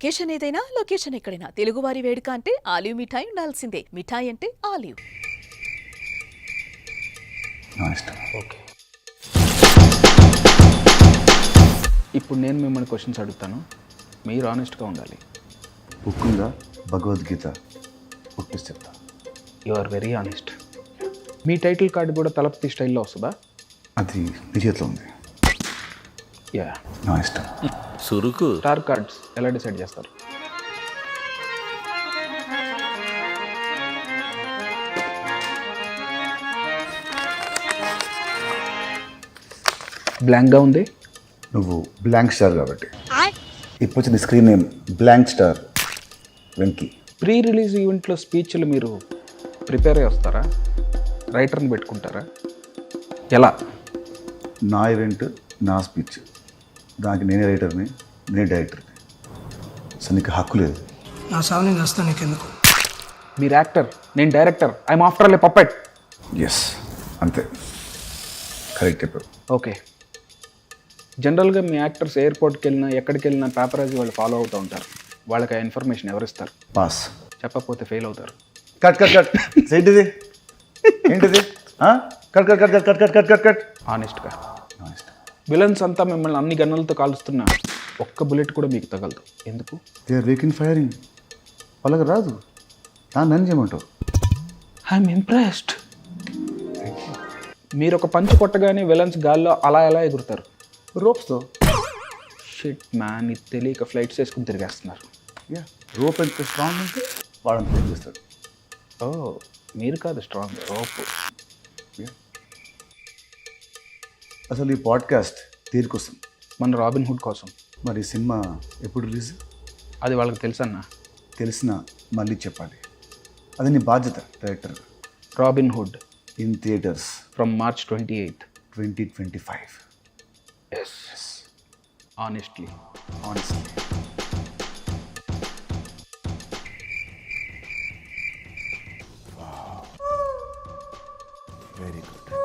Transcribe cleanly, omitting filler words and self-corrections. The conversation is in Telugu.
అకేషన్ ఏదైనా లొకేషన్ ఎక్కడైనా తెలుగువారి వేడుక అంటే ఆలివ్ మిఠాయి ఉండాల్సిందే. మిఠాయి అంటే ఆలివ్. ఓకే, ఇప్పుడు నేను మిమ్మల్ని క్వశ్చన్స్ అడుగుతాను, మీరు ఆనెస్ట్గా ఉండాలి. బుక్ ఉందా భగవద్గీత? బుక్ తీసి చెప్తా. You are very honest. మీ టైటిల్ కార్డు కూడా తలపతి స్టైల్లో వస్తుందా? అది నీ చేతిలో ఉంది. యా, నా ఇష్టం. సురుకు. స్టార్ కార్డ్స్ ఎలా డిసైడ్ చేస్తారు? బ్లాంక్గా ఉంది. నువ్వు బ్లాంక్ స్టార్ కాబట్టి. ఇప్పుడు వచ్చిన screen name blank star Venky. Pre release ఈవెంట్లో స్పీచ్లు మీరు ప్రిపేర్ అయ్యి వస్తారా? రైటర్ని పెట్టుకుంటారా? ఎలా? నా ఈవెంట్, నా స్పీచ్, దానికి నేనే రైటర్ని, నేనే డైరెక్టర్ని. సో నీకు హక్కు లేదు. నా సావు నేను వస్తాను, నీకెందుకు? మీరు యాక్టర్, నేను director. I'm after all a puppet. Yes, అంతే, కరెక్ట్ చెప్పావు. ఓకే, జనరల్గా మీ యాక్టర్స్ ఎయిర్పోర్ట్కి వెళ్ళినా ఎక్కడికి వెళ్ళినా పేపరాజీ వాళ్ళు ఫాలో అవుతూ ఉంటారు. వాళ్ళకి ఆ ఇన్ఫర్మేషన్ ఎవరిస్తారు? పాస్. చెప్పకపోతే ఫెయిల్ అవుతారు. Cut cut cut. ఏంటిది ఏంటిది? Cut cut cut cut cut cut cut cut. ఆనెస్ట్గా, విలన్స్ అంతా మిమ్మల్ని అన్ని గన్నులతో కాలుస్తున్నా ఒక్క బుల్లెట్ కూడా మీకు తగలదు. ఎందుకు? They are weak in firing. వాళ్ళకి రాదు. నన్ను చేయమంటావు? I'm impressed. మీరు ఒక పంచ్ కొట్టగానే విలన్స్ గాల్లో అలా ఎలా ఎగురుతారు? రోప్స్తో. షిట్ మ్యాన్, ఇది తెలియక ఫ్లైట్స్ వేసుకుని తిరిగేస్తున్నారు. యా, రోప్ ఎంత స్ట్రాంగ్ ఉంటే వాళ్ళని ఫైట్ చేస్తాడు. ఓ, మీరు కాదు స్ట్రాంగ్, రోప్. అసలు ఈ పాడ్కాస్ట్ తీరుకొస్తుంది మన రాబిన్ హుడ్ కోసం. మరి ఈ సినిమా ఎప్పుడు రిలీజ్? అది వాళ్ళకి తెలుసన్నా. తెలిసినా మళ్ళీ చెప్పాలి. అది నీ బాధ్యత director. Robin Hood in theatres from March 28th. 2025. Yes, honestly. Honestly. Very good.